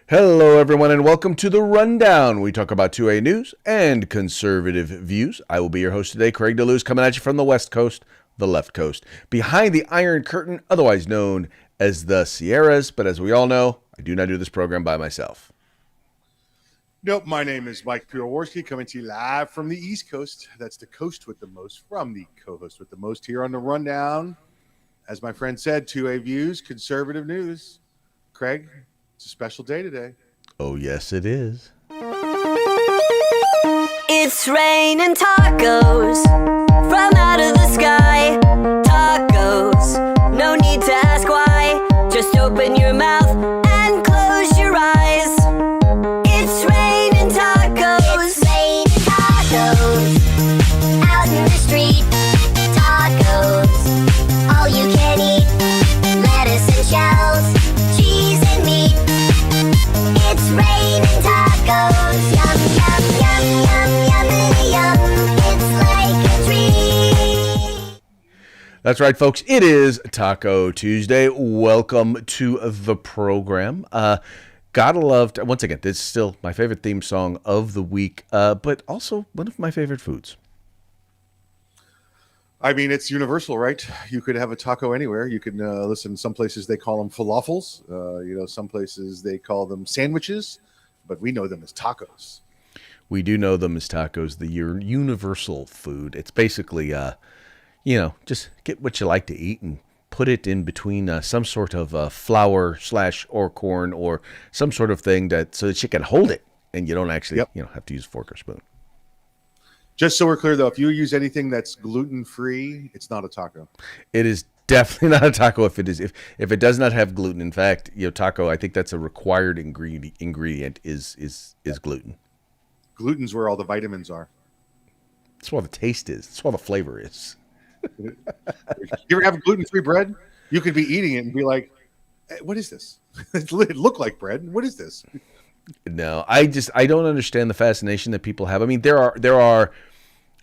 Hello, everyone, and welcome to The Rundown. We talk about 2A news and conservative views. I will be your host today, Craig DeLuz, coming at you from the West Coast, the left coast, behind the Iron Curtain, otherwise known as the Sierras. But as we all know, I do not do this program by myself. Nope, my name is Mike Piroworski, coming to you live from the East Coast. That's the coast with the most, from the co-host with the most here on The Rundown. As my friend said, 2A views, conservative news. Craig, it's a special day today. Oh, yes, it is. It's raining tacos from out of the sky. Tacos, no need to ask why. Just open your mouth and close your eyes. It's raining tacos. It's raining tacos out in the street. Tacos, all you can eat. Lettuce and shells, cheese and meat. It's raining tacos. Yum, yum, yum, yum, yummity yum. It's like a treat. That's right, folks. It is Taco Tuesday. Welcome to the program. Gotta love, once again, this is still my favorite theme song of the week, but also one of my favorite foods. I mean, it's universal, right? You could have a taco anywhere. You can listen. Some places they call them falafels. Some places they call them sandwiches, but we know them as tacos. We do know them as tacos, the universal food. It's basically, just get what you like to eat and put it in between some sort of flour / or corn or some sort of thing so that you can hold it and you don't actually, have to use a fork or spoon. Just so we're clear, though, if you use anything that's gluten-free, it's not a taco. It is definitely not a taco if it does not have gluten. In fact, taco, I think that's a required ingredient is gluten. Gluten's where all the vitamins are. That's where the taste is. That's where the flavor is. You ever have gluten-free bread? You could be eating it and be like, hey, what is this? It looked like bread. What is this? No, I don't understand the fascination that people have. I mean, there are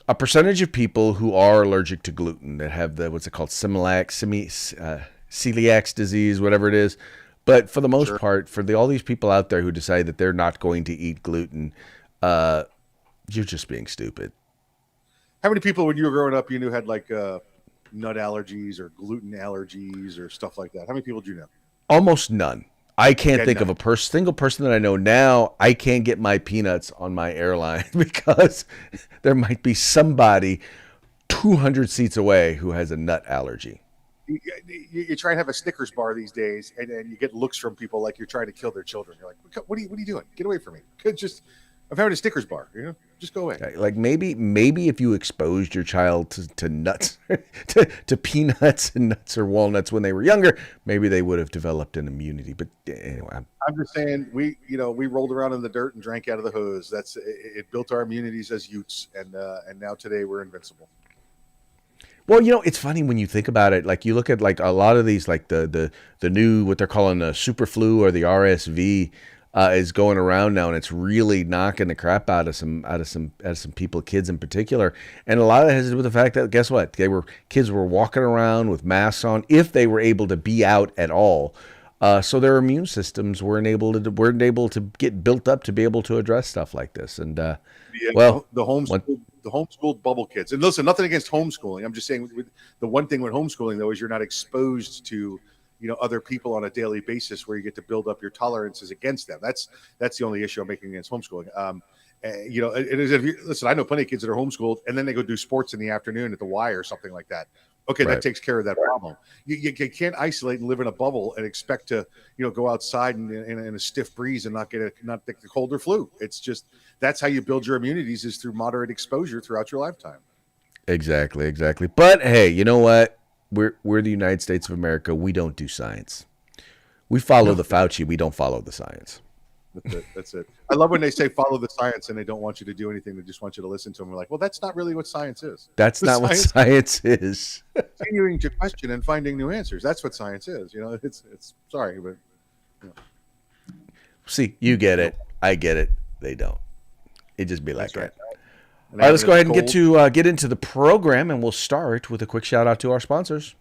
a percentage of people who are allergic to gluten that have what's it called, celiac disease, whatever it is. But for the most part, for all these people out there who decide that they're not going to eat gluten, you're just being stupid. How many people, when you were growing up, you knew had like nut allergies or gluten allergies or stuff like that? How many people do you know? Almost none. I can't think of a single person that I know now. I can't get my peanuts on my airline because there might be somebody 200 seats away who has a nut allergy. You try and have a Snickers bar these days, and you get looks from people like you're trying to kill their children. You're like, what are you doing? Get away from me. I'm having a Snickers bar. Just go away. Like maybe if you exposed your child to nuts, to peanuts and nuts or walnuts when they were younger, maybe they would have developed an immunity. But anyway, I'm just saying we rolled around in the dirt and drank out of the hose. It built our immunities as youths, and now today we're invincible. Well, it's funny when you think about it. Like you look at like a lot of these, like the new what they're calling the super flu or the RSV. Is going around now, and it's really knocking the crap out of some people, kids in particular. And a lot of it has to do with the fact that, guess what? Kids were walking around with masks on if they were able to be out at all. So their immune systems weren't able to get built up to be able to address stuff like this. And the homeschooled bubble kids. And listen, nothing against homeschooling. I'm just saying the one thing with homeschooling though is you're not exposed to other people on a daily basis where you get to build up your tolerances against them. That's the only issue I'm making against homeschooling. It is, listen, I know plenty of kids that are homeschooled and then they go do sports in the afternoon at the Y or something like that. Okay, right. That takes care of that problem. You can't isolate and live in a bubble and expect to, go outside in a stiff breeze and not get the cold or flu. It's just, that's how you build your immunities is through moderate exposure throughout your lifetime. Exactly. But hey, you know what? We're the United States of America. We don't do science. We follow the Fauci. We don't follow the science. That's it. I love when they say follow the science and they don't want you to do anything. They just want you to listen to them. We're like, well, that's not really what science is. That's not what science is. Continuing to question and finding new answers. That's what science is. It's sorry, but. See, you get it. I get it. They don't. It just be like that. Right. All right, let's go ahead and get into the program, and we'll start with a quick shout out to our sponsors.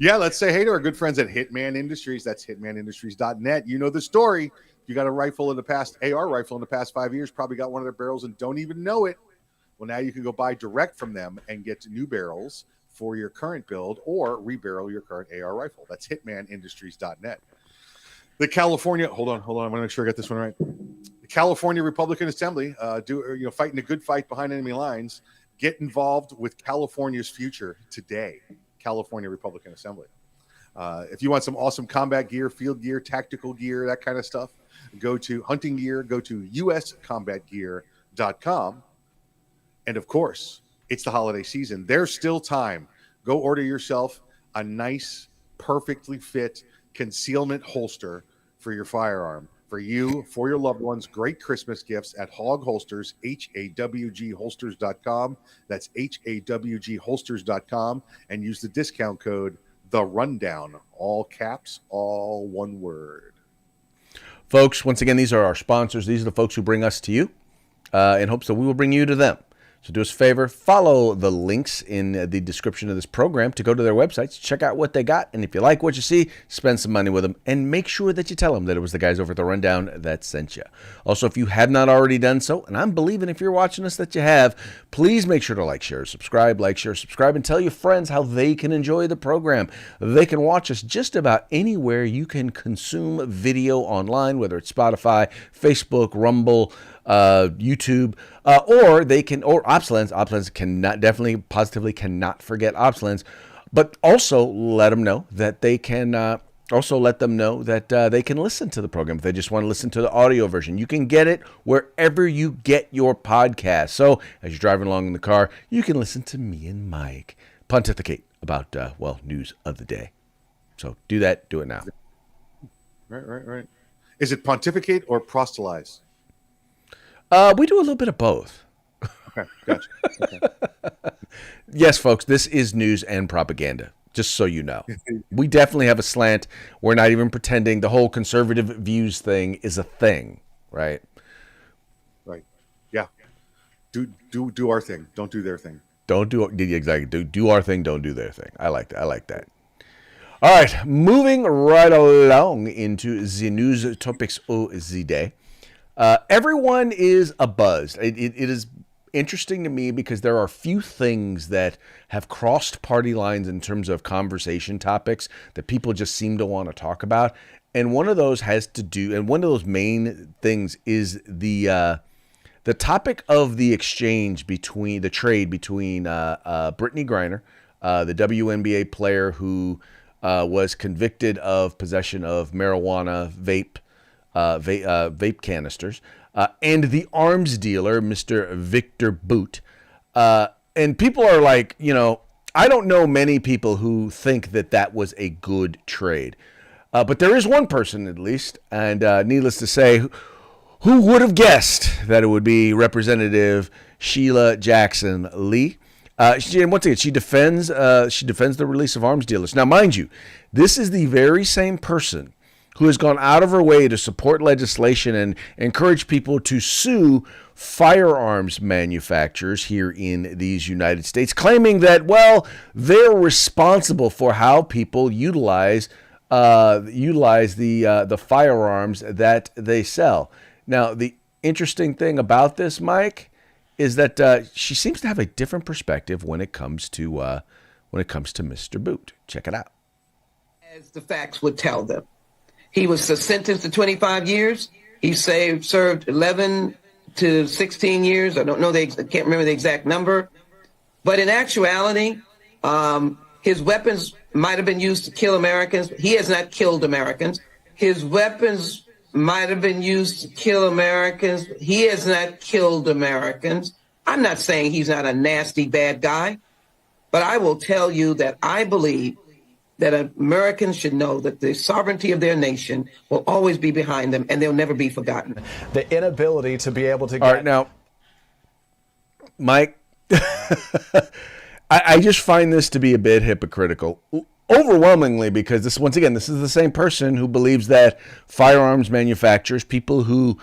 Yeah, let's say hey to our good friends at Hitman Industries. That's hitmanindustries.net. You know the story. If you got a rifle in the past, AR rifle in the past 5 years, probably got one of their barrels and don't even know it. Well, now you can go buy direct from them and get new barrels for your current build or rebarrel your current AR rifle. That's hitmanindustries.net. The California, hold on. I want to make sure I got this one right. The California Republican Assembly, fighting a good fight behind enemy lines. Get involved with California's future today. California Republican Assembly. If you want some awesome combat gear, field gear, tactical gear, that kind of stuff, go to hunting gear, go to uscombatgear.com. And of course, it's the holiday season. There's still time. Go order yourself a nice, perfectly fit concealment holster for your firearm. For you, for your loved ones, great Christmas gifts at Hog Holsters, HAWGholsters.com. That's HAWGholsters.com. And use the discount code The Rundown, all caps, all one word. Folks, once again, these are our sponsors. These are the folks who bring us to you in hopes that we will bring you to them. So do us a favor, follow the links in the description of this program to go to their websites, check out what they got, and if you like what you see, spend some money with them, and make sure that you tell them that it was the guys over at The Rundown that sent you. Also, if you have not already done so, and I'm believing if you're watching us that you have, please make sure to like, share, subscribe, and tell your friends how they can enjoy the program. They can watch us just about anywhere you can consume video online, whether it's Spotify, Facebook, Rumble, YouTube, or OpsLens. OpsLens positively cannot forget OpsLens, but also let them know that they can they can listen to the program if they just want to listen to the audio version. You can get it wherever you get your podcast. So as you're driving along in the car, you can listen to me and Mike pontificate about news of the day. So do that. Do it now. Right. Is it pontificate or proselytize? We do a little bit of both. Okay, gotcha. Okay. Yes, folks, this is news and propaganda, just so you know. We definitely have a slant. We're not even pretending the whole conservative views thing is a thing, right? Right. Yeah. Do our thing. Don't do their thing. Exactly. Do our thing, don't do their thing. I like that. All right, moving right along into the news topics of the day. Everyone is abuzz. It is interesting to me because there are few things that have crossed party lines in terms of conversation topics that people just seem to want to talk about. And one of those one of those main things is the topic of the trade between Brittany Griner, the WNBA player who was convicted of possession of marijuana vape canisters, and the arms dealer, Mr. Victor Boot. And people are like, I don't know many people who think that was a good trade. But there is one person, at least, and needless to say, who would have guessed that it would be Representative Shiela Jackson Lee. And once again, she defends the release of arms dealers. Now, mind you, this is the very same person who has gone out of her way to support legislation and encourage people to sue firearms manufacturers here in these United States, claiming that, they're responsible for how people utilize the firearms that they sell. Now, the interesting thing about this, Mike, is that she seems to have a different perspective when it comes to Mr. Boot. Check it out. As the facts would tell them. He was sentenced to 25 years. He served 11 to 16 years. I don't know, I can't remember the exact number. But in actuality, his weapons might have been used to kill Americans. He has not killed Americans. His weapons might have been used to kill Americans. He has not killed Americans. I'm not saying he's not a nasty, bad guy, but I will tell you that I believe that Americans should know that the sovereignty of their nation will always be behind them, and they'll never be forgotten. The inability to be able to get... All right, now, Mike, I just find this to be a bit hypocritical. Overwhelmingly, because this is the same person who believes that firearms manufacturers, people who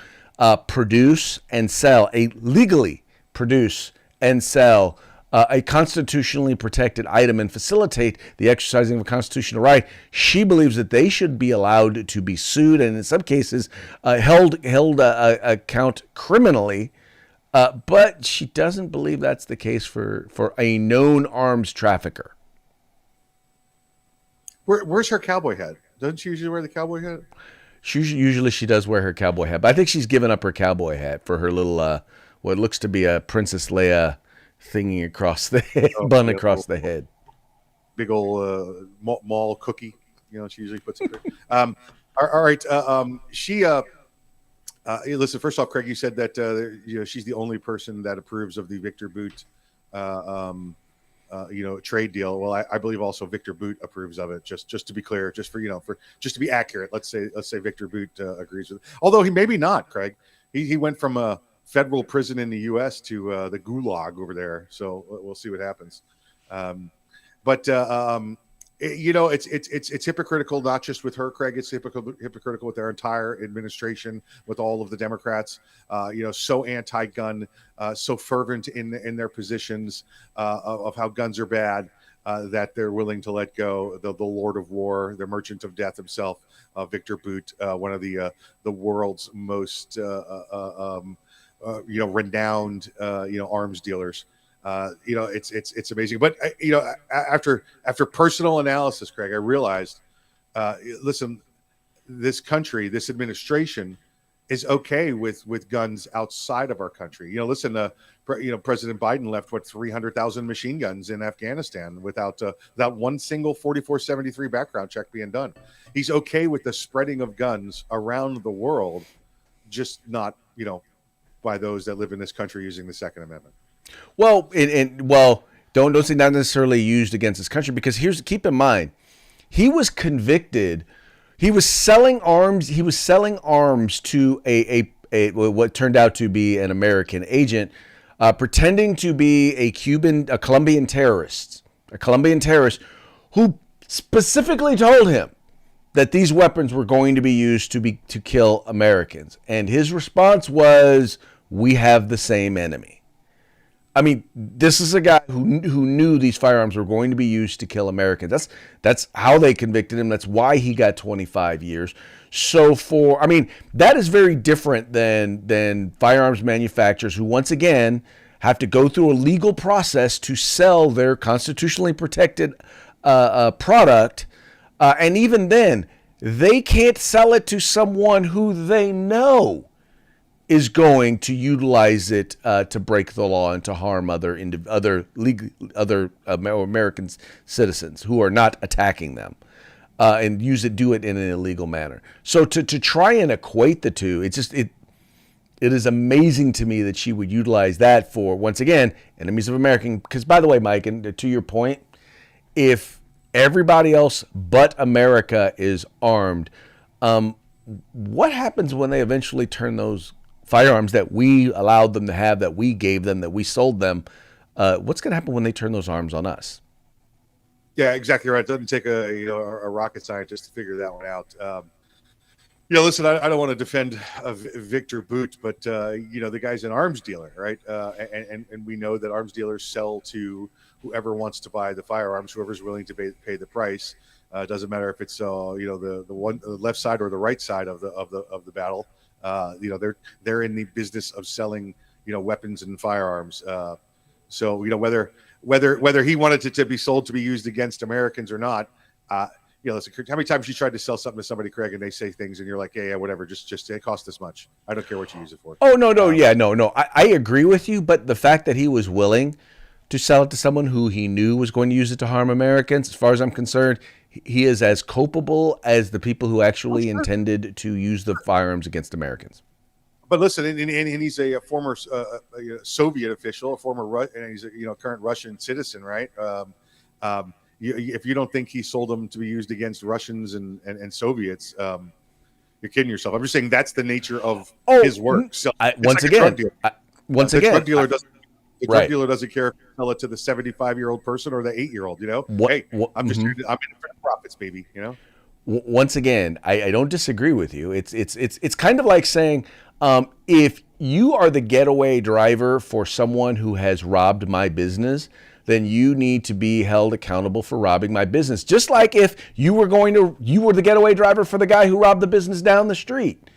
legally produce and sell a constitutionally protected item and facilitate the exercising of a constitutional right. She believes that they should be allowed to be sued and in some cases held account criminally. But she doesn't believe that's the case for a known arms trafficker. Where's her cowboy hat? Doesn't she usually wear the cowboy hat? She does wear her cowboy hat, but I think she's given up her cowboy hat for her little what looks to be a Princess Leia thingy across the head, bun across the head. Big old mall cookie, she usually puts it there. All right, listen. First off, Craig, you said that she's the only person that approves of the Victor Boot, trade deal. Well, I believe also Victor Boot approves of it. Just to be clear, just to be accurate, let's say Victor Boot agrees with it. Although he maybe not, Craig. He went from a federal prison in the U.S. to the gulag over there. So we'll see what happens. It's hypocritical, not just with her, Craig. It's hypocritical with their entire administration, with all of the Democrats. So anti-gun, so fervent in their positions of how guns are bad, that they're willing to let go the Lord of War, the Merchant of Death himself, Victor Boot, one of the world's most renowned arms dealers. It's amazing. But after personal analysis, Craig, I realized, listen, this country, this administration is okay with guns outside of our country. President Biden left 300,000 machine guns in Afghanistan without one single 4473 background check being done. He's okay with the spreading of guns around the world, just not by those that live in this country using the Second Amendment. Well, don't say not necessarily used against this country, because keep in mind, he was convicted. He was selling arms. He was selling arms to a what turned out to be an American agent, pretending to be a Colombian terrorist who specifically told him that these weapons were going to be used to kill Americans. And his response was, "We have the same enemy." I mean, this is a guy who knew these firearms were going to be used to kill Americans. That's how they convicted him. That's why he got 25 years. So that is very different than firearms manufacturers who, once again, have to go through a legal process to sell their constitutionally protected product. And even then, they can't sell it to someone who they know is going to utilize it to break the law and to harm other American citizens who are not attacking them, and do it in an illegal manner. So to try and equate the two, it is amazing to me that she would utilize that for, once again, enemies of American. Because, by the way, Mike, and to your point, if everybody else but America is armed, what happens when they eventually turn those firearms that we allowed them to have, that we gave them, that we sold them? What's going to happen when they turn those arms on us? Yeah, exactly right. It doesn't take a rocket scientist to figure that one out. Listen, I don't want to defend Victor Boot, but the guy's an arms dealer, right? And we know that arms dealers sell to whoever wants to buy the firearms, whoever's willing to pay the price. It doesn't matter if it's the left side or the right side of the battle. They're in the business of selling weapons and firearms. So whether he wanted it to be sold to be used against Americans or not, listen, how many times you tried to sell something to somebody, Craig, and they say things and you're like, yeah, whatever, just it costs this much. I don't care what you use it for. Oh, no. I agree with you, but the fact that he was willing to sell it to someone who he knew was going to use it to harm Americans, as far as I'm concerned, he is as culpable as the people who actually intended to use the firearms against Americans. But listen, and he's a former Soviet official, and he's a current Russian citizen, right? If you don't think he sold them to be used against Russians and Soviets, you're kidding yourself. I'm just saying that's the nature of his work. So The drug dealer doesn't care if you sell it to the 75-year-old person or the 8-year-old. I'm in it for the profits, baby. Once again, I don't disagree with you. It's kind of like saying, If you are the getaway driver for someone who has robbed my business, then you need to be held accountable for robbing my business. Just like if you were the getaway driver for the guy who robbed the business down the street.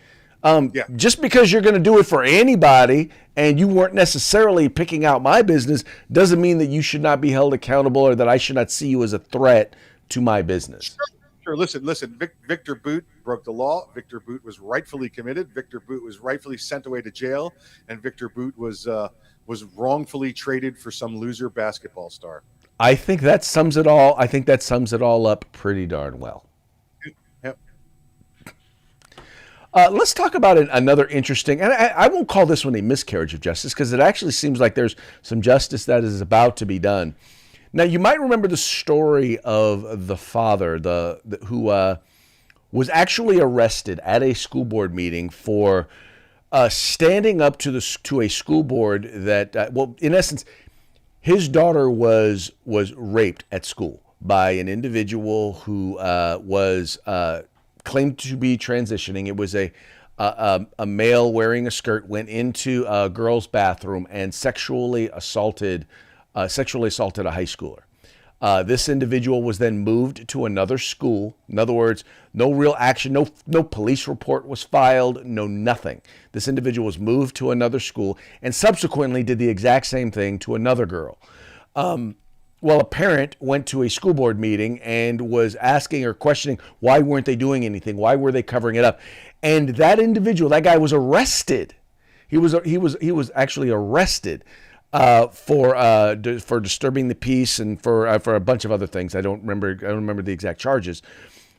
Yeah. Just because you're going to do it for anybody and you weren't necessarily picking out my business doesn't mean that you should not be held accountable or that I should not see you as a threat to my business. Sure. Listen. Victor Boot broke the law. Victor Boot was rightfully committed. Victor Boot was rightfully sent away to jail, and Victor Boot was wrongfully traded for some loser basketball star. I think that sums it all. I think that sums it all up pretty darn well. Yep. Let's talk about another interesting, and I won't call this one a miscarriage of justice because it actually seems like there's some justice that is about to be done. Now, you might remember the story of the father, who was actually arrested at a school board meeting for standing up to a school board that, well, in essence, his daughter was raped at school by an individual who was claimed to be transitioning. It was a male wearing a skirt, went into a girl's bathroom and sexually assaulted a high schooler. This individual was then moved to another school. In other words, no real action, no police report was filed, no nothing. This individual was moved to another school and subsequently did the exact same thing to another girl. Well, a parent went to a school board meeting and was asking or questioning why weren't they doing anything? Why were they covering it up? And that individual, that guy was arrested. He was actually arrested for disturbing the peace and for a bunch of other things. I don't remember the exact charges.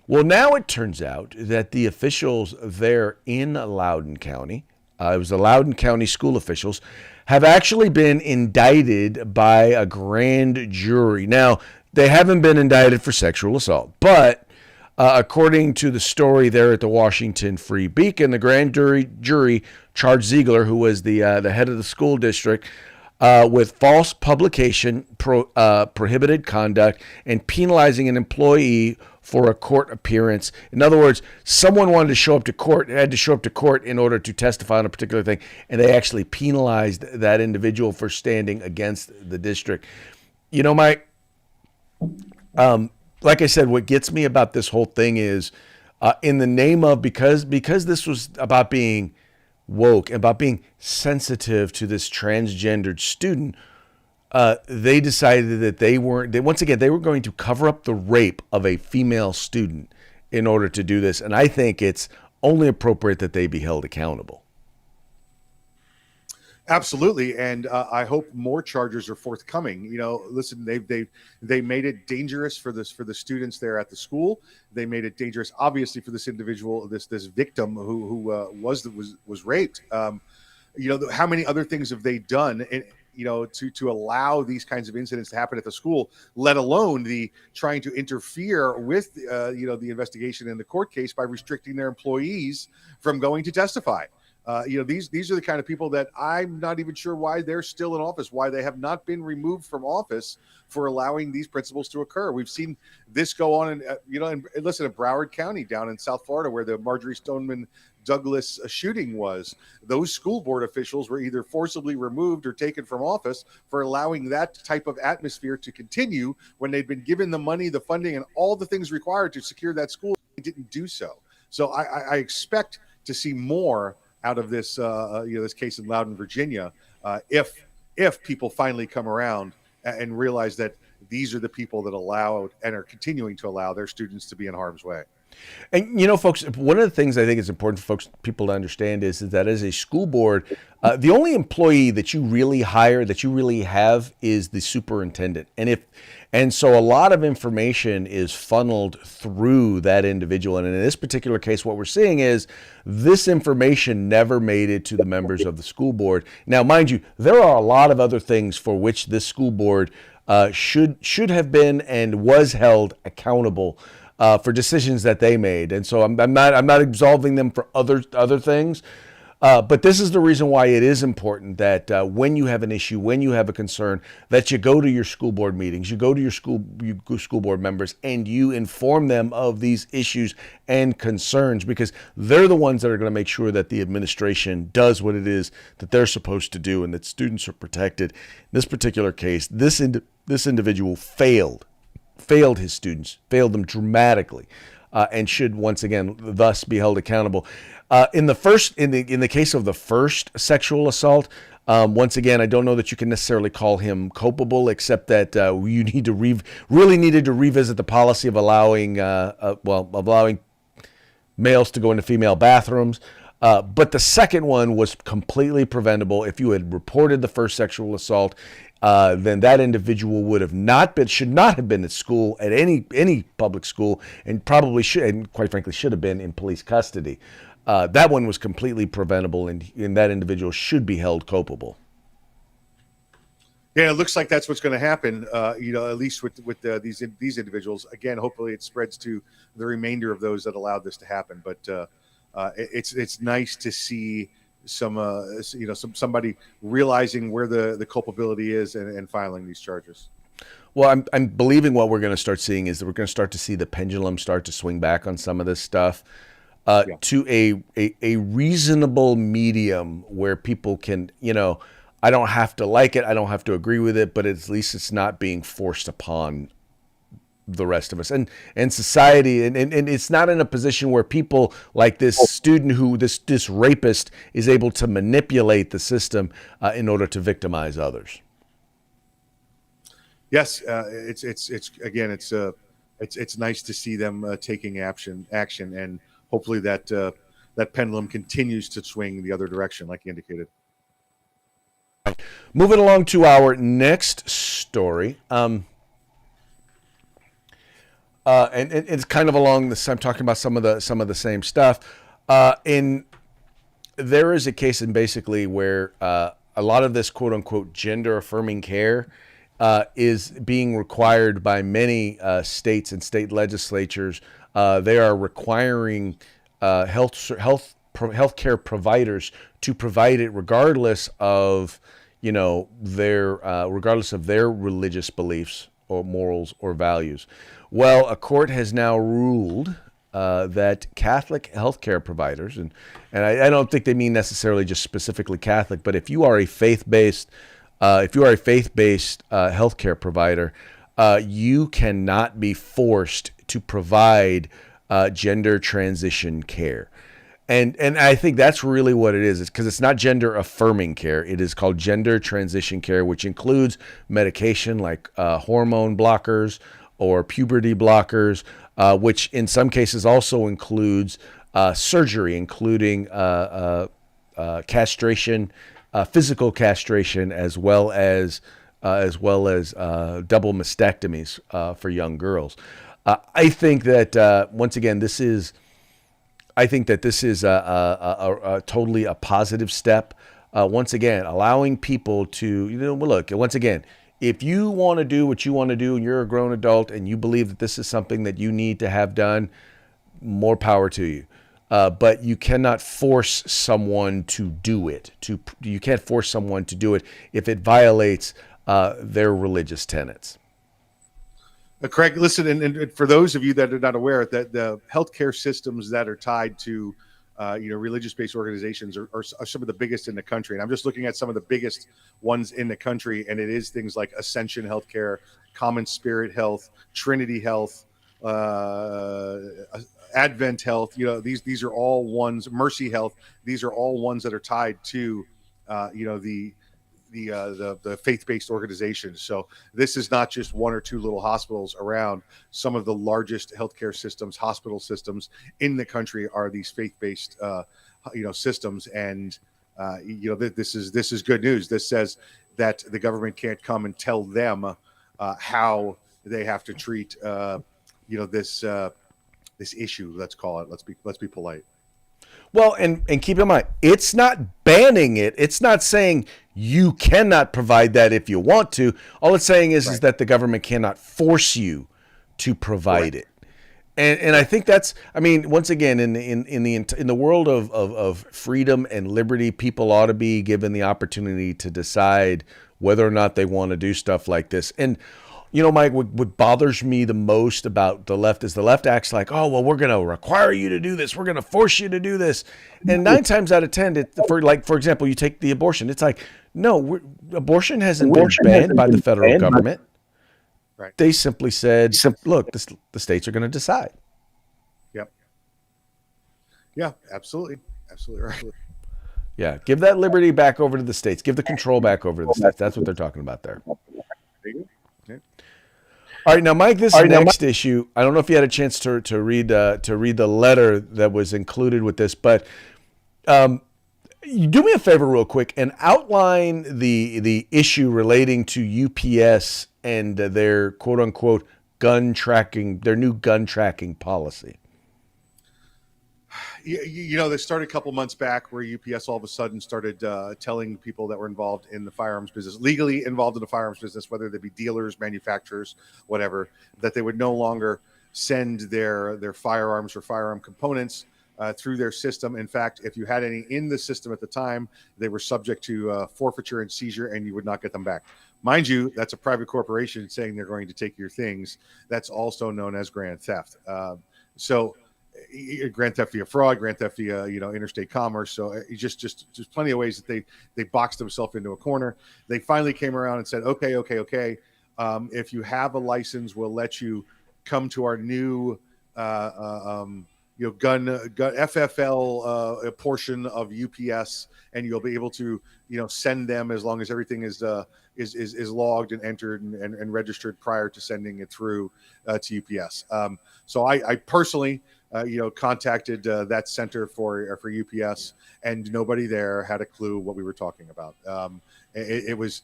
Well, now it turns out that the officials there in Loudoun County, it was the Loudoun County school officials, have actually been indicted by a grand jury. Now, they haven't been indicted for sexual assault, but according to the story there at the Washington Free Beacon, the grand jury charged Ziegler, who was the head of the school district, with false publication, prohibited conduct, and penalizing an employee for a court appearance. In other words, someone wanted to show up to court, had to show up to court in order to testify on a particular thing, and they actually penalized that individual for standing against the district. You know, Mike, like I said, what gets me about this whole thing is in the name of, because this was about being woke, about being sensitive to this transgendered student, they decided that they were going to cover up the rape of a female student in order to do this. And I think it's only appropriate that they be held accountable. Absolutely, and I hope more charges are forthcoming. You know, listen, they made it dangerous for the students there at the school. They made it dangerous, obviously, for this individual, this victim who was raped. You know, how many other things have they done? You know, to allow these kinds of incidents to happen at the school, let alone the trying to interfere with the investigation in the court case by restricting their employees from going to testify. These are the kind of people that I'm not even sure why they're still in office, why they have not been removed from office for allowing these principles to occur. We've seen this go on in Broward County down in South Florida, where the Marjorie Stoneman Douglas shooting was. Those school board officials were either forcibly removed or taken from office for allowing that type of atmosphere to continue when they'd been given the money, the funding, and all the things required to secure that school. They didn't do so. So I expect to see more out of this, this case in Loudoun, Virginia, if people finally come around and realize that these are the people that allowed and are continuing to allow their students to be in harm's way. And, you know, folks, one of the things I think is important for people to understand is that as a school board, the only employee that you really hire, that you really have, is the superintendent. And so a lot of information is funneled through that individual. And in this particular case, what we're seeing is this information never made it to the members of the school board. Now, mind you, there are a lot of other things for which this school board should have been and was held accountable for decisions that they made. And so I'm not absolving them for other things. But this is the reason why it is important that when you have an issue, when you have a concern, that you go to your school board meetings, you go to your school board members, and you inform them of these issues and concerns, because they're the ones that are going to make sure that the administration does what it is that they're supposed to do and that students are protected. In this particular case, this individual failed his students, failed them dramatically, and should once again thus be held accountable. In the case of the first sexual assault, once again, I don't know that you can necessarily call him culpable, except that you need to really needed to revisit the policy of allowing males to go into female bathrooms. But the second one was completely preventable. If you had reported the first sexual assault, then that individual should not have been at school, at any public school, and probably should, and quite frankly, should have been in police custody. That one was completely preventable, and that individual should be held culpable. Yeah, it looks like that's what's going to happen. At least with these individuals. Again, hopefully it spreads to the remainder of those that allowed this to happen. But it's nice to see somebody realizing where the culpability is and filing these charges. Well, I'm believing what we're going to start seeing is that we're going to start to see the pendulum start to swing back on some of this stuff. To a reasonable medium where people can, I don't have to like it, I don't have to agree with it, but at least it's not being forced upon the rest of us and society, and it's not in a position where people like this student this rapist is able to manipulate the system in order to victimize others. Yes, it's nice to see them taking action, and hopefully that pendulum continues to swing the other direction, like you indicated. Moving along to our next story, and it's kind of along this. I'm talking about some of the same stuff. There is a case in basically where a lot of this quote unquote gender affirming care is being required by many states and state legislatures. They are requiring healthcare providers to provide it regardless of their religious beliefs or morals or values. Well, a court has now ruled that Catholic healthcare providers, and I don't think they mean necessarily just specifically Catholic, but if you are a faith-based healthcare provider, you cannot be forced to provide gender transition care. And I think that's really what it is. It's because it's not gender affirming care. It is called gender transition care, which includes medication like hormone blockers or puberty blockers, which in some cases also includes surgery, including castration, physical castration, as well as double mastectomies for young girls. I think that once again, this is a totally a positive step. Once again, allowing people to, look, once again, if you want to do what you want to do and you're a grown adult and you believe that this is something that you need to have done, more power to you. But you cannot force someone to do it. You can't force someone to do it if it violates their religious tenets. Craig, listen, and for those of you that are not aware, that the healthcare systems that are tied to religious-based organizations are some of the biggest in the country. And I'm just looking at some of the biggest ones in the country, and it is things like Ascension Healthcare, Common Spirit Health, Trinity Health, Advent Health. These are all ones. Mercy Health. These are all ones that are tied to the faith-based organizations. So this is not just one or two little hospitals around. Some of the largest healthcare systems, hospital systems in the country are these faith-based, systems. And this is good news. This says that the government can't come and tell them how they have to treat, this issue. Let's call it. Let's be polite. Well, and keep in mind, it's not banning it. It's not saying you cannot provide that if you want to. All it's saying is that the government cannot force you to provide it. And I think that's, I mean, once again, in the world of freedom and liberty, people ought to be given the opportunity to decide whether or not they want to do stuff like this. And Mike, what bothers me the most about the left is the left acts like, oh, well, we're going to require you to do this, we're going to force you to do this, and 9 times out of 10, for example, you take the abortion, it's like, no, abortion hasn't been banned by the federal government. Right. They simply said, look, the states are going to decide. Yep. Yeah, absolutely. Absolutely right. Yeah, give that liberty back over to the states. Give the control back over to the states. That's what they're talking about there. Okay. All right, now, Mike, this next issue, I don't know if you had a chance to read the letter that was included with this, but you do me a favor real quick and outline the issue relating to UPS and their quote unquote their new gun tracking policy. They started a couple months back where UPS all of a sudden started telling people that were involved in the firearms business, legally involved in the firearms business, whether they be dealers, manufacturers, whatever, that they would no longer send their firearms or firearm components through their system. In fact, if you had any in the system at the time, they were subject to forfeiture and seizure, and you would not get them back. Mind you, that's a private corporation saying they're going to take your things. That's also known as grand theft. So grand theft via fraud, grand theft via interstate commerce. So just plenty of ways that they boxed themselves into a corner. They finally came around and said, okay. If you have a license, we'll let you come to our new gun FFL portion of UPS, and you'll be able to send them as long as everything is logged and entered and registered prior to sending it through to UPS. So I personally contacted that center for UPS, and nobody there had a clue what we were talking about. It was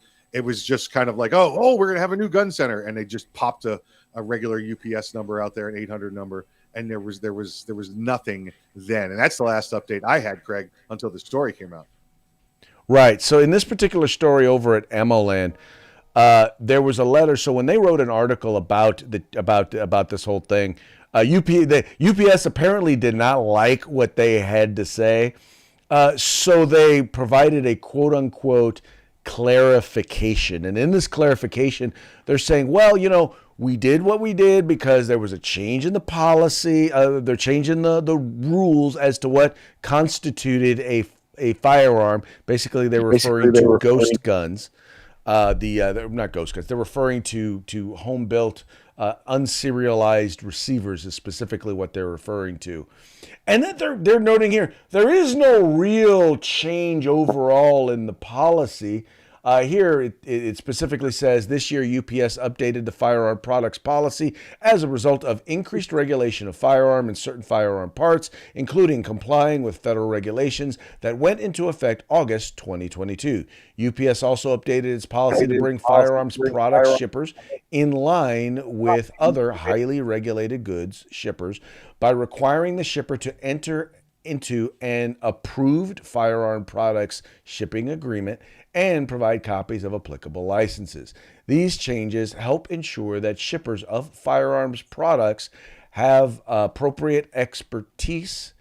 just kind of like, oh, we're gonna have a new gun center, and they just popped a regular UPS number out there, an 800 number, and there was nothing then. And that's the last update I had, Craig, until the story came out. Right. So in this particular story over at Emoland, there was a letter. So when they wrote an article about this whole thing, UPS apparently did not like what they had to say, so they provided a quote unquote clarification. And in this clarification, they're saying, well, we did what we did because there was a change in the policy. They're changing the rules as to what constituted a firearm. Basically, they're referring to ghost guns. They're not ghost guns. They're referring to home built, unserialized receivers is specifically what they're referring to. And that they're noting here, there is no real change overall in the policy. Here, it specifically says this year UPS updated the firearm products policy as a result of increased regulation of firearm and certain firearm parts, including complying with federal regulations that went into effect August 2022. UPS also updated its policy to bring firearms product shippers in line with other highly regulated goods shippers by requiring the shipper to enter into an approved firearm products shipping agreement and provide copies of applicable licenses. These changes help ensure that shippers of firearms products have appropriate expertise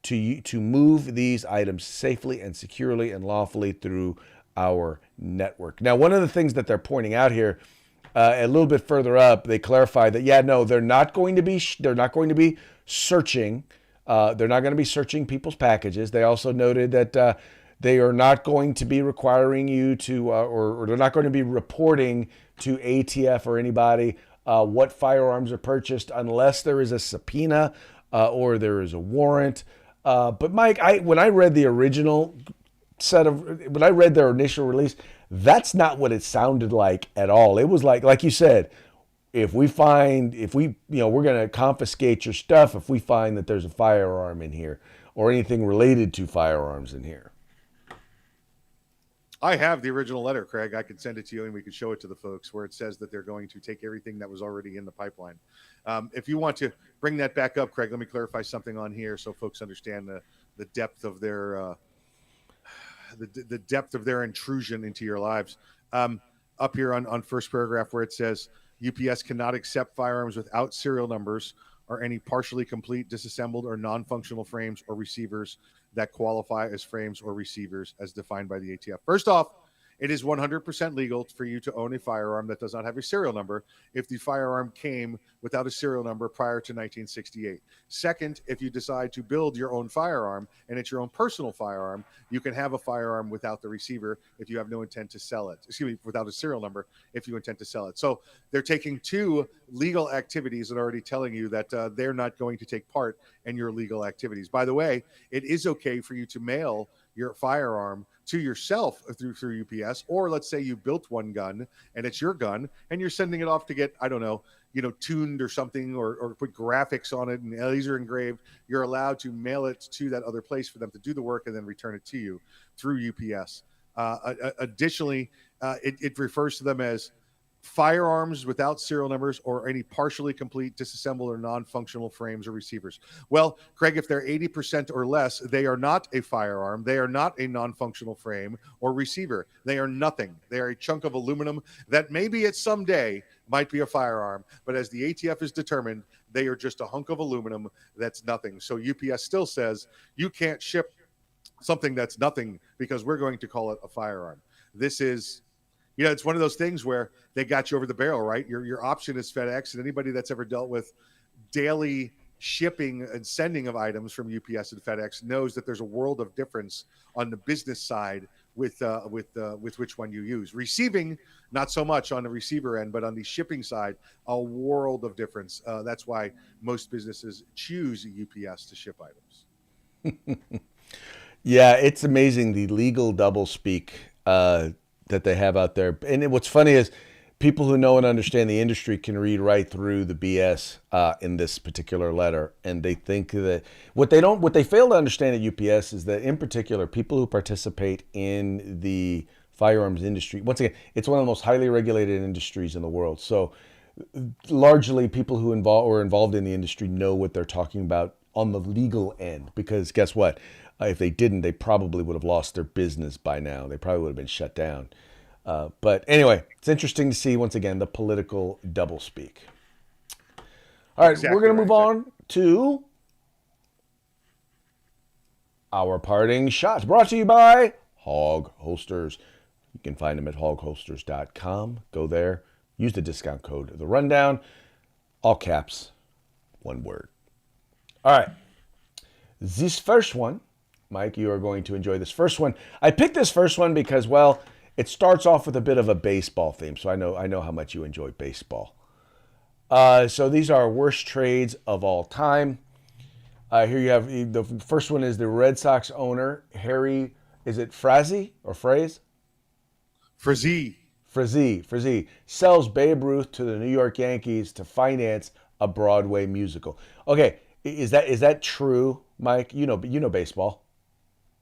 to move these items safely and securely and lawfully through our network. Now, one of the things that they're pointing out here, a little bit further up, they clarify that they're not going to be searching. They're not going to be searching people's packages. They also noted that they are not going to be requiring you to, or they're not going to be reporting to ATF or anybody what firearms are purchased unless there is a subpoena or there is a warrant. But Mike, when I read their initial release, that's not what it sounded like at all. It was like you said, we're going to confiscate your stuff if we find that there's a firearm in here or anything related to firearms in here. I have the original letter, Craig. I could send it to you and we could show it to the folks where it says that they're going to take everything that was already in the pipeline. If you want to bring that back up, Craig, let me clarify something on here so folks understand the depth of their the depth of their intrusion into your lives. Up here on first paragraph where it says UPS cannot accept firearms without serial numbers or any partially complete, disassembled, or non-functional frames or receivers that qualify as frames or receivers as defined by the ATF. First off, it is 100% legal for you to own a firearm that does not have a serial number if the firearm came without a serial number prior to 1968. Second, if you decide to build your own firearm and it's your own personal firearm, you can have a firearm without the receiver if you have no intent to sell it. Excuse me, without a serial number if you intend to sell it. So they're taking two legal activities and already telling you that they're not going to take part in your legal activities. By the way, it is okay for you to mail your firearm to yourself through UPS, or let's say you built one gun and it's your gun and you're sending it off to get, I don't know, tuned or something, or put graphics on it and laser engraved. You're allowed to mail it to that other place for them to do the work and then return it to you through UPS. Additionally, it refers to them as firearms without serial numbers or any partially complete, disassembled, or non-functional frames or receivers. Well, Craig, if they're 80% or less, they are not a firearm. They are not a non-functional frame or receiver. They are nothing. They are a chunk of aluminum that maybe at some day might be a firearm, but as the ATF is determined, they are just a hunk of aluminum that's nothing. So UPS still says you can't ship something that's nothing because we're going to call it a firearm. This is, it's one of those things where they got you over the barrel, right? Your option is FedEx, and anybody that's ever dealt with daily shipping and sending of items from UPS and FedEx knows that there's a world of difference on the business side with which one you use. Receiving, not so much on the receiver end, but on the shipping side, a world of difference. That's why most businesses choose UPS to ship items. Yeah, it's amazing the legal doublespeak that they have out there. And what's funny is people who know and understand the industry can read right through the BS in this particular letter, and they think that what they fail to understand at UPS is that, in particular, people who participate in the firearms industry, once again, it's one of the most highly regulated industries in the world. So largely people who are involved in the industry know what they're talking about on the legal end, because guess what? If they didn't, they probably would have lost their business by now. They probably would have been shut down. But anyway, it's interesting to see, once again, the political doublespeak. All right, Exactly we're going to move right, on to our parting shots, brought to you by Hog Holsters. You can find them at hogholsters.com. Go there, use the discount code The Rundown, all caps, one word. All right, this first one, Mike, you are going to enjoy this first one. I picked this first one because, well, it starts off with a bit of a baseball theme, so I know how much you enjoy baseball. So these are worst trades of all time. Here you have the first one is the Red Sox owner, Harry, is it Frazee or Fraze? Frazee Sells Babe Ruth to the New York Yankees to finance a Broadway musical. Okay, is that true, Mike? You know baseball.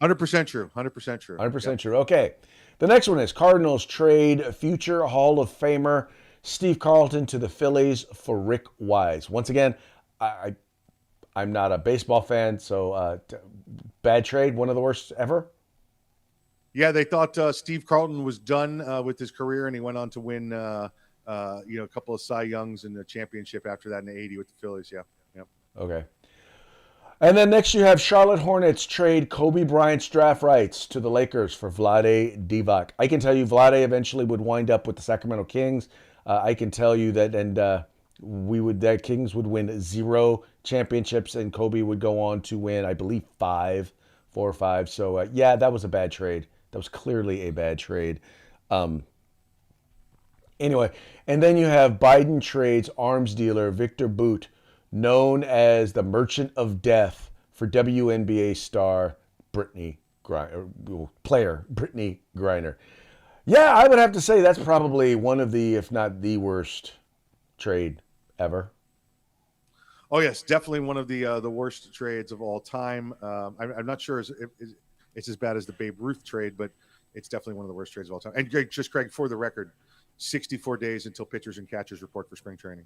100% true. 100% true. 100% true. Okay. The next one is Cardinals trade future Hall of Famer Steve Carlton to the Phillies for Rick Wise. Once again, I'm not a baseball fan, so bad trade, one of the worst ever. Yeah, they thought Steve Carlton was done with his career, and he went on to win a couple of Cy Youngs and the championship after that in the '80 with the Phillies. Yeah. Okay. And then next you have Charlotte Hornets trade Kobe Bryant's draft rights to the Lakers for Vlade Divac. I can tell you Vlade eventually would wind up with the Sacramento Kings. I can tell you that, and that Kings would win 0 championships, and Kobe would go on to win, I believe, 4 or 5. So yeah, that was a bad trade. That was clearly a bad trade. Anyway, and then you have Biden trades arms dealer Victor Boot, known as the Merchant of Death, for WNBA star Brittany Griner. Yeah, I would have to say that's probably one of the, if not the worst trade ever. Oh yes, definitely one of the worst trades of all time. I'm not sure it's as bad as the Babe Ruth trade, but it's definitely one of the worst trades of all time. And Greg, for the record, 64 days until pitchers and catchers report for spring training.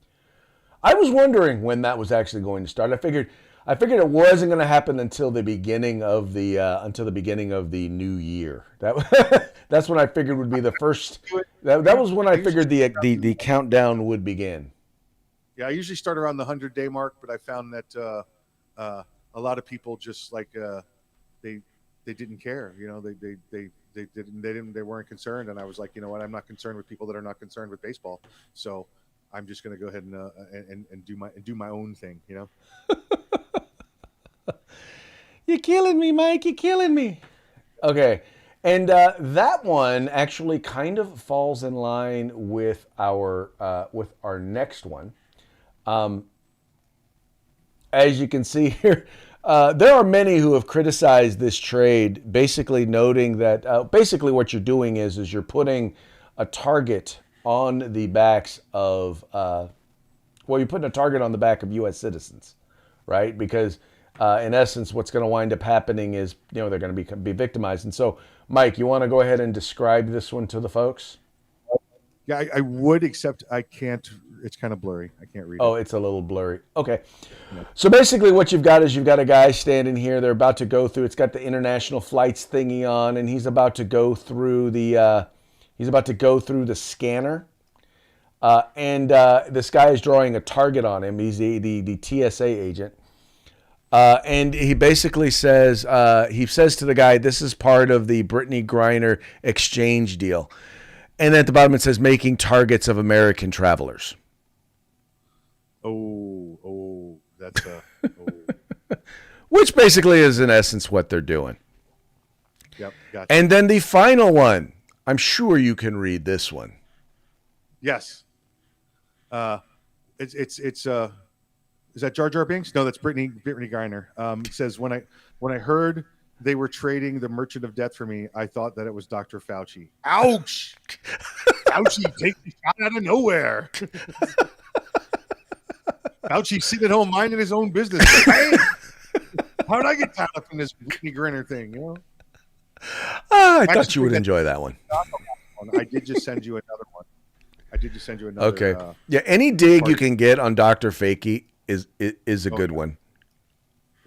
I was wondering when that was actually going to start. I figured it wasn't going to happen until the beginning of the new year. That's when I figured would be the first. That was when I figured the countdown would begin. Yeah, I usually start around the 100-day mark, but I found that a lot of people just like they didn't care. They weren't concerned, and I was like, you know what, I'm not concerned with people that are not concerned with baseball. So I'm just going to go ahead and do my own thing. You're killing me, Mike. You're killing me. Okay. And that one actually kind of falls in line with our next one. As you can see here, there are many who have criticized this trade, basically noting that basically what you're doing is you're putting a target on the backs of you're putting a target on the back of U.S. citizens, right? Because in essence, what's going to wind up happening is they're going to be victimized. And so, Mike, you want to go ahead and describe this one to the folks? Yeah, I would, except I can't. It's kind of blurry. I can't read it. Oh, it's a little blurry. Okay. So basically what you've got is you've got a guy standing here. They're about to go through. It's got the international flights thingy on, and he's about to go through the scanner. And this guy is drawing a target on him. He's the TSA agent. And he basically says, to the guy, this is part of the Brittany Griner exchange deal. And then at the bottom it says, making targets of American travelers. That's Which basically is in essence what they're doing. Yep, gotcha. And then the final one, I'm sure you can read this one. Yes. It's is that Jar Jar Binks? No, that's Brittany Griner. It says, when I heard they were trading the Merchant of Death for me, I thought that it was Dr. Fauci. Ouch! Fauci take the shot out of nowhere. Fauci sitting at home minding his own business. Hey, how did I get tied up in this Brittany Griner thing? I thought you would enjoy that one. I did just send you another one. Okay. Yeah, any dig you can get on Dr. Fakey is a good one.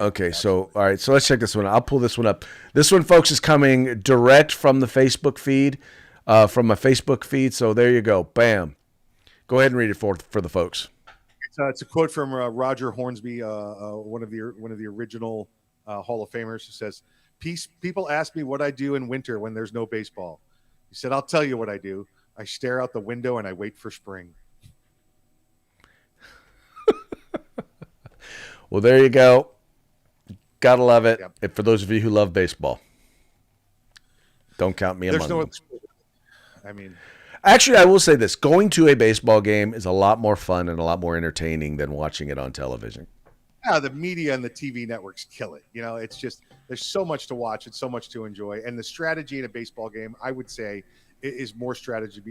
Okay, so all right, so let's check this one. I'll pull this one up. This one, folks, is coming direct from the Facebook feed, from my Facebook feed. So there you go. Bam. Go ahead and read it for the folks. It's a quote from Roger Hornsby, one of the original Hall of Famers, who says, People ask me what I do in winter when there's no baseball. He said, I'll tell you what I do. I stare out the window and I wait for spring. Well, there you go. Gotta love it. Yep. And for those of you who love baseball, don't count me among them. Actually, I will say this. Going to a baseball game is a lot more fun and a lot more entertaining than watching it on television. Yeah, the media and the TV networks kill it. It's just, there's so much to watch and so much to enjoy. And the strategy in a baseball game, I would say, is more strategy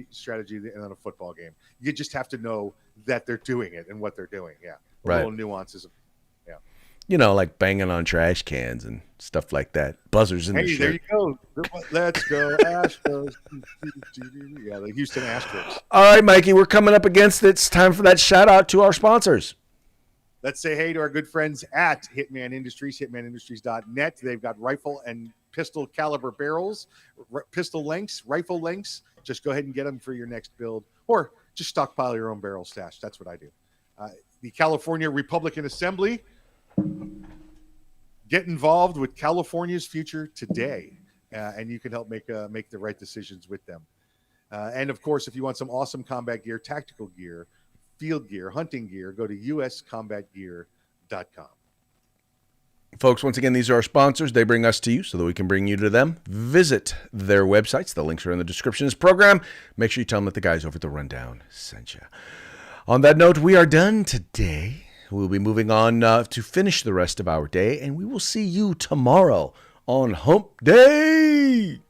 than a football game. You just have to know that they're doing it and what they're doing. Yeah. Right. Little nuances of, like banging on trash cans and stuff like that. Buzzers in the shirt. There you go. Let's go Astros. Yeah, the Houston Astros. All right, Mikey, we're coming up against it. It's time for that shout out to our sponsors. Let's say hey to our good friends at Hitman Industries, hitmanindustries.net. They've got rifle and pistol caliber barrels, pistol lengths, rifle lengths. Just go ahead and get them for your next build, or just stockpile your own barrel stash. That's what I do. The California Republican Assembly. Get involved with California's future today, and you can help make the right decisions with them. And of course, if you want some awesome combat gear, tactical gear, field gear, hunting gear, go to uscombatgear.com. Folks, once again, these are our sponsors. They bring us to you so that we can bring you to them. Visit their websites. The links are in the description of this program. Make sure you tell them that the guys over at the Rundown sent you. On that note, we are done today. We'll be moving on to finish the rest of our day, and we will see you tomorrow on Hump Day.